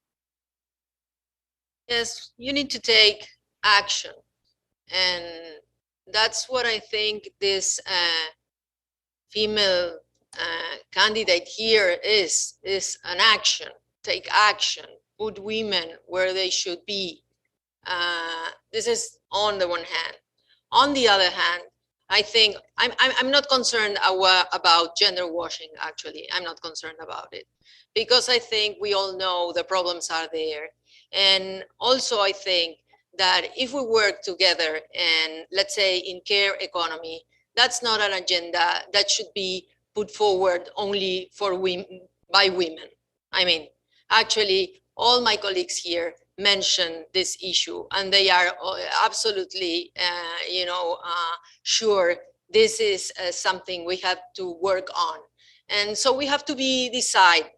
Yes, you need to take action, and that's what I think this female candidate here is an action. Take action, put women where they should be. This is on the one hand. On the other hand, I think I'm not concerned about gender washing, actually. I'm not concerned about it, because I think we all know the problems are there. And also I think that if we work together and let's say in care economy, that's not an agenda that should be put forward only for women, by women. I mean, actually, all my colleagues here mentioned this issue, and they are absolutely, sure this is something we have to work on. And so we have to decide.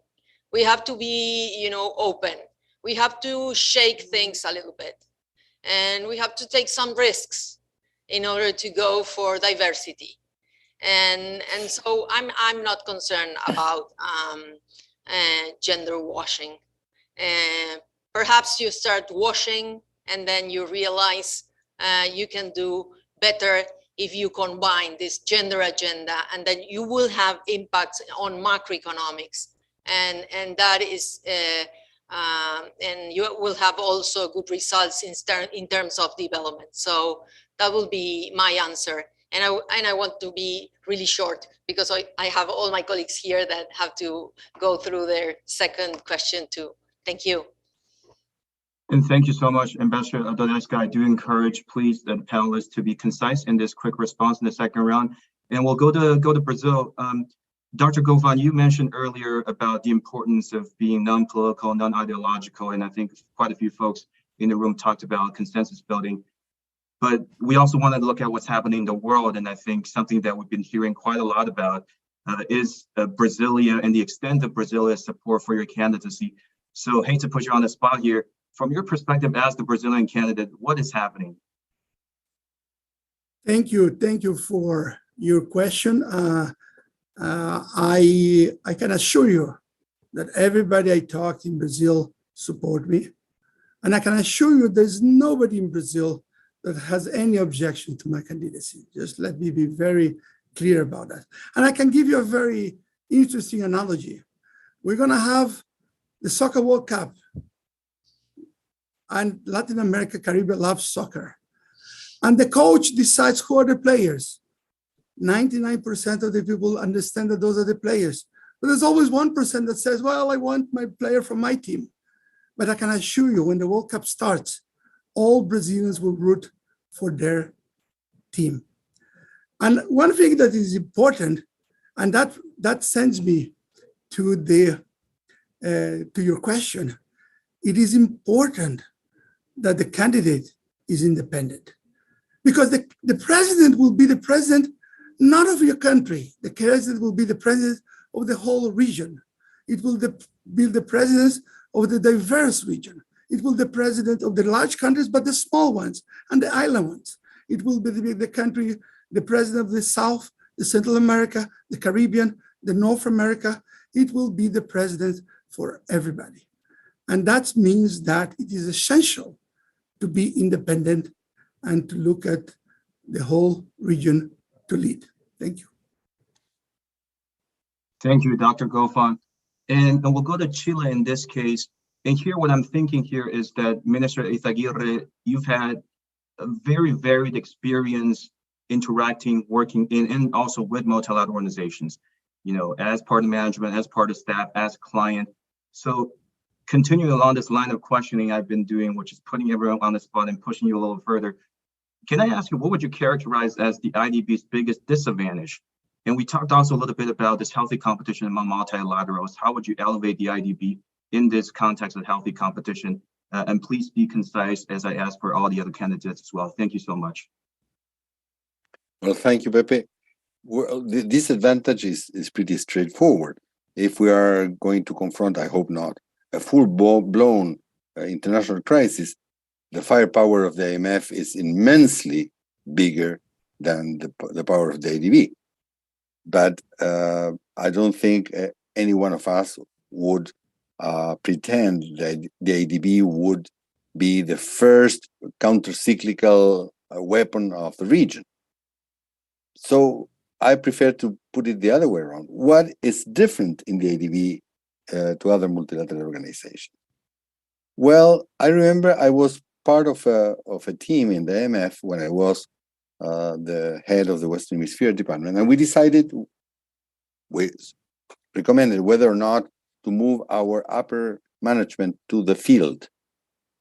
We have to be, open. We have to shake things a little bit, and we have to take some risks in order to go for diversity. And so I'm not concerned about gender washing. Perhaps you start washing and then you realize you can do better if you combine this gender agenda, and then you will have impacts on macroeconomics, and that is and you will have also good results in terms of development. So that will be my answer. And I want to be really short because I have all my colleagues here that have to go through their second question too. Thank you. And thank you so much, Ambassador Odalisca. I do encourage, please, the panelists to be concise in this quick response in the second round. And we'll go to Brazil. Dr. Govan, you mentioned earlier about the importance of being non-political, non-ideological, and I think quite a few folks in the room talked about consensus building. But we also wanted to look at what's happening in the world, and I think something that we've been hearing quite a lot about is Brasilia and the extent of Brazilia's support for your candidacy. So hate to put you on the spot here. From your perspective as the Brazilian candidate, what is happening? Thank you for your question. I can assure you that everybody I talked in Brazil support me. And I can assure you there's nobody in Brazil that has any objection to my candidacy. Just let me be very clear about that. And I can give you a very interesting analogy. We're gonna have the Soccer World Cup, and Latin America, Caribbean loves soccer. And the coach decides who are the players. 99% of the people understand that those are the players. But there's always 1% that says, well, I want my player from my team. But I can assure you, when the World Cup starts, all Brazilians will root for their team. And one thing that is important, and that sends me to your question, it is important that the candidate is independent, because the president will be the president not of your country. The president will be the president of the whole region. It will be the president of the diverse region. It will be the president of the large countries, but the small ones and the island ones. It will be the president of the South, the Central America, the Caribbean, the North America. It will be the president for everybody. And that means that it is essential to be independent and to look at the whole region to lead. Thank you. Thank you, Dr. Govan. And we'll go to Chile in this case. And here, what I'm thinking here is that Minister Izaguirre, you've had a very varied experience interacting, working in, and also with multilateral organizations, as part of management, as part of staff, as client. So continuing along this line of questioning I've been doing, which is putting everyone on the spot and pushing you a little further, can I ask you, what would you characterize as the IDB's biggest disadvantage? And we talked also a little bit about this healthy competition among multilaterals. How would you elevate the IDB in this context of healthy competition? And please be concise, as I ask for all the other candidates as well. Thank you so much. Well, thank you, Pepe. Well, the disadvantage is pretty straightforward. If we are going to confront, I hope not, a full-blown international crisis, the firepower of the IMF is immensely bigger than the power of the IDB. But I don't think any one of us would pretend that the IDB would be the first counter-cyclical weapon of the region. So I prefer to put it the other way around. What is different in the IDB to other multilateral organizations? Well, I remember I was part of a team in the IMF when I was the head of the Western Hemisphere department, and we recommended whether or not to move our upper management to the field,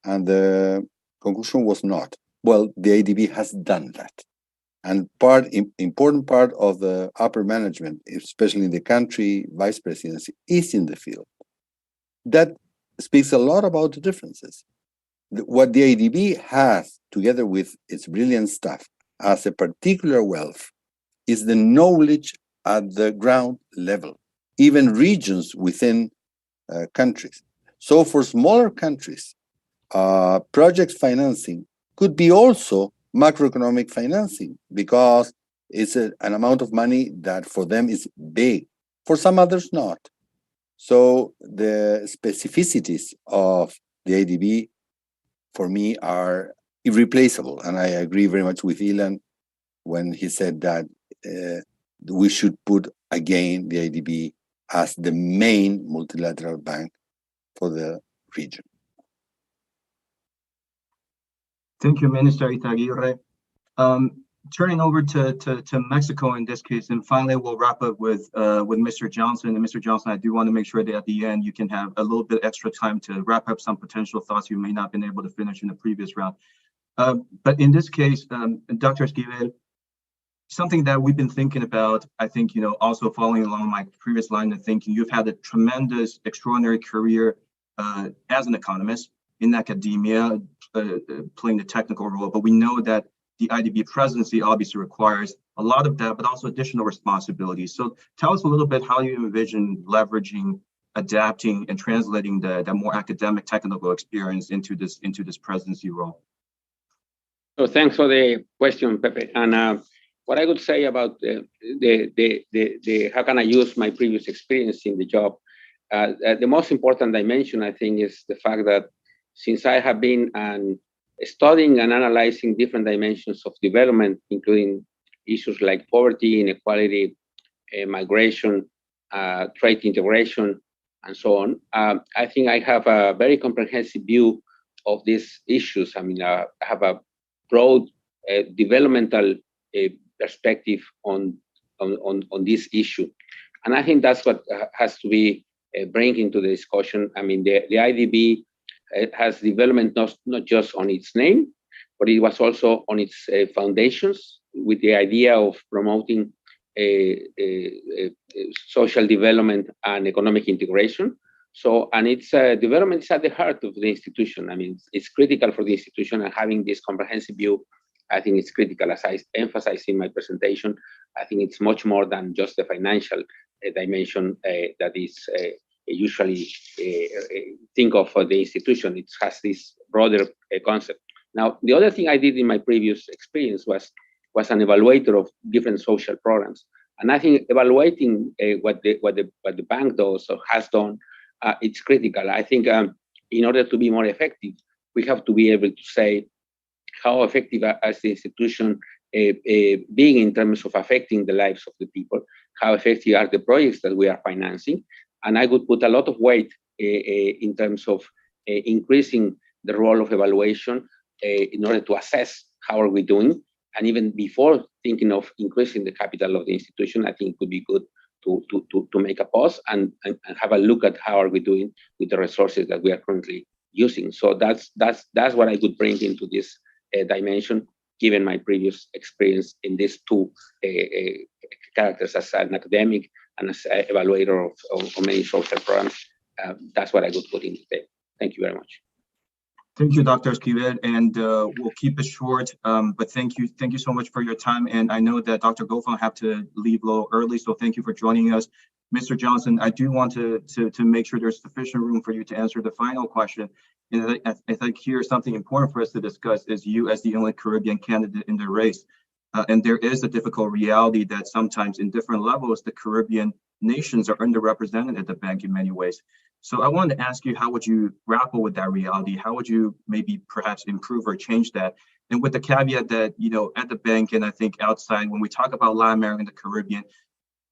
and the conclusion was not. Well, the IDB has done that, and important part of the upper management, especially in the country vice presidency, is in the field. That speaks a lot about the differences. What the IDB has, together with its brilliant staff, as a particular wealth, is the knowledge at the ground level, even regions within countries. So for smaller countries, project financing could be also macroeconomic financing because it's an amount of money that for them is big, for some others not. So the specificities of the IDB for me are irreplaceable. And I agree very much with Ilan when he said that we should put again the IDB as the main multilateral bank for the region. Thank you, Minister Itaguirre. Turning over to Mexico in this case, and finally we'll wrap up with Mr. Johnson. And Mr. Johnson, I do want to make sure that at the end you can have a little bit extra time to wrap up some potential thoughts you may not have been able to finish in the previous round. But in this case, Dr. Esquivel, something that we've been thinking about, I think, also following along my previous line of thinking, you've had a tremendous, extraordinary career as an economist in academia, playing the technical role, but we know that the IDB presidency obviously requires a lot of that, but also additional responsibilities. So tell us a little bit how you envision leveraging, adapting, and translating the more academic technical experience into this presidency role. So thanks for the question, Pepe. And what I would say about the how can I use my previous experience in the job, the most important dimension, I think, is the fact that since I have been studying and analyzing different dimensions of development, including issues like poverty, inequality, migration, trade integration, and so on, I think I have a very comprehensive view of these issues. I mean, I have a broad developmental perspective on this issue. And I think that's what has to be bring into the discussion. I mean, the IDB has development not just on its name, but it was also on its foundations, with the idea of promoting social development and economic integration. So, and its development is at the heart of the institution. I mean, it's critical for the institution, and having this comprehensive view, I think it's critical. As I emphasized in my presentation, I think it's much more than just the financial dimension that is usually think of for the institution. It has this broader concept. Now, the other thing I did in my previous experience was an evaluator of different social programs, and I think evaluating what the bank does or has done, it's critical. I think in order to be more effective, we have to be able to say how effective as the institution being in terms of affecting the lives of the people, how effective are the projects that we are financing. And I would put a lot of weight in terms of increasing the role of evaluation in order to assess how are we doing. And even before thinking of increasing the capital of the institution, I think it would be good to make a pause and have a look at how are we doing with the resources that we are currently using. So that's what I would bring into this dimension, given my previous experience in these two characters as an academic and as an evaluator of many social programs. That's what I would put in today. Thank you very much. Thank you, Dr. Esquivel, and we'll keep it short, but thank you so much for your time. And I know that Dr. Goffin have to leave a little early, so thank you for joining us. Mr. Johnson, I do want to make sure there's sufficient room for you to answer the final question. And I think here something important for us to discuss is you as the only Caribbean candidate in the race. And there is a difficult reality that sometimes in different levels, the Caribbean nations are underrepresented at the bank in many ways. So I wanted to ask you, how would you grapple with that reality? How would you maybe perhaps improve or change that? And with the caveat that, at the bank, and I think outside, when we talk about Latin America and the Caribbean,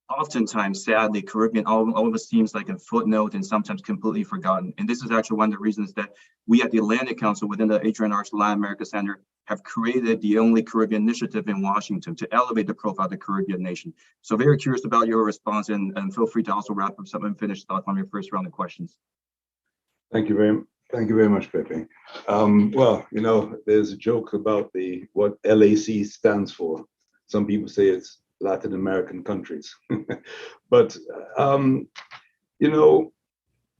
oftentimes, sadly, Caribbean almost seems like a footnote and sometimes completely forgotten. And this is actually one of the reasons that we at the Atlantic Council within the Adrian Arch Latin America Center have created the only Caribbean initiative in Washington to elevate the profile of the Caribbean nation. So very curious about your response, and feel free to also wrap up some unfinished thoughts on your first round of questions. Thank you very much, Pepe. Well, there's a joke about what LAC stands for. Some people say it's Latin American countries. But, you know,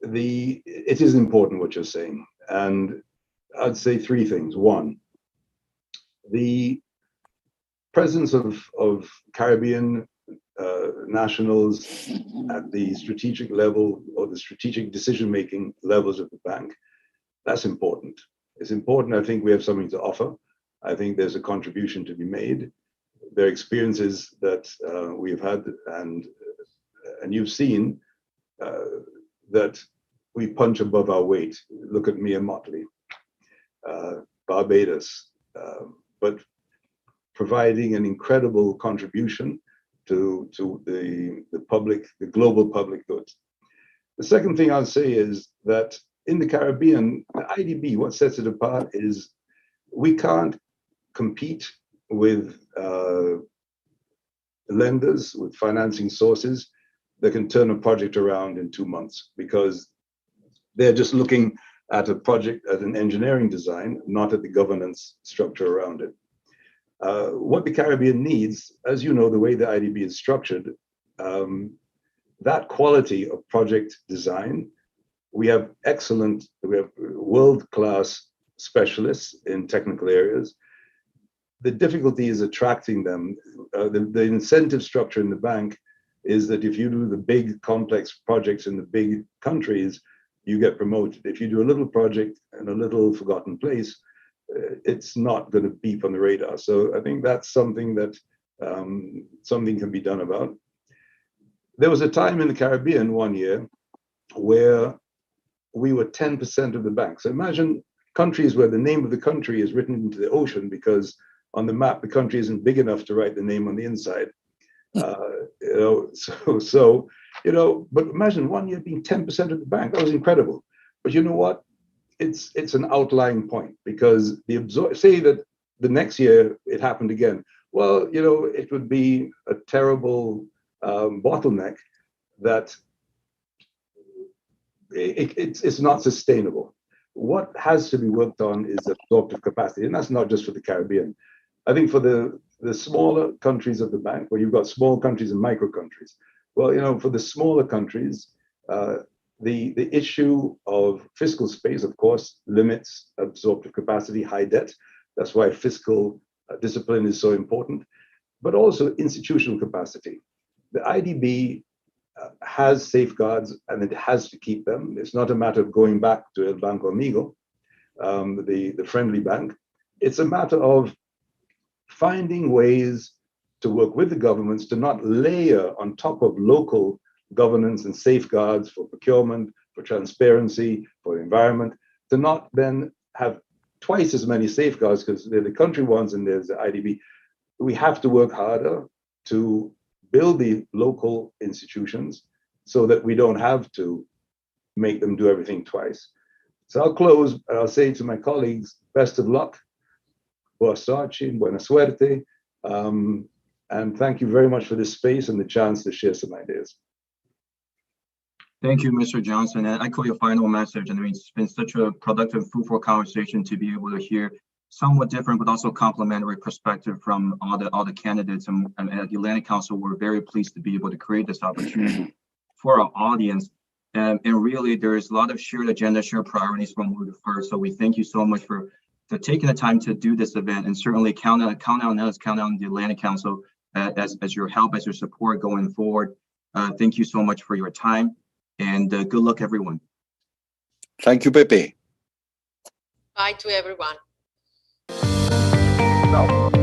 it is important what you're saying. And I'd say three things. One, the presence of Caribbean nationals at the strategic level or the strategic decision-making levels of the bank, that's important. It's important. I think we have something to offer. I think there's a contribution to be made. There are experiences that we've had, and you've seen that we punch above our weight. Look at Mia Motley, Barbados, but providing an incredible contribution to the public, the global public good. The second thing I'll say is that in the Caribbean, the IDB, what sets it apart is we can't compete with lenders, with financing sources that can turn a project around in 2 months, because they're just looking at a project, at an engineering design, not at the governance structure around it. What the Caribbean needs, as you know, the way the IDB is structured, that quality of project design, we have world-class specialists in technical areas. The difficulty is attracting them. The incentive structure in the bank is that if you do the big complex projects in the big countries, you get promoted. If you do a little project in a little forgotten place, it's not going to beep on the radar. So I think that's something that something can be done about. There was a time in the Caribbean one year where we were 10% of the bank. So imagine countries where the name of the country is written into the ocean because on the map the country isn't big enough to write the name on the inside. But imagine one year being 10% of the bank. That was incredible. But you know what? It's an outlying point, because say that the next year it happened again. Well, it would be a terrible bottleneck that it's not sustainable. What has to be worked on is absorptive capacity, and that's not just for the Caribbean. I think for the smaller countries of the bank, where you've got small countries and micro countries. Well, for the smaller countries, the issue of fiscal space, of course, limits absorptive capacity, high debt. That's why fiscal discipline is so important, but also institutional capacity. The IDB has safeguards, and it has to keep them. It's not a matter of going back to El Banco Amigo, the friendly bank. It's a matter of finding ways to work with the governments to not layer on top of local governance and safeguards for procurement, for transparency, for environment, to not then have twice as many safeguards, because they're the country ones and there's the IDB. We have to work harder to build the local institutions so that we don't have to make them do everything twice. So I'll close, and I'll say to my colleagues, best of luck, buena suerte, buena suerte, and thank you very much for this space and the chance to share some ideas. Thank you, Mr. Johnson. And I echo your final message. And I mean, it's been such a productive, fruitful conversation to be able to hear somewhat different, but also complementary perspective from all the candidates. And at the Atlantic Council, we're very pleased to be able to create this opportunity for our audience. And really, there is a lot of shared agenda, shared priorities from what we've heard. So we thank you so much for taking the time to do this event, and certainly count on us, count on the Atlantic Council as your help, as your support going forward. Thank you so much for your time, and good luck, everyone. Thank you, Pepe. Bye to everyone. No.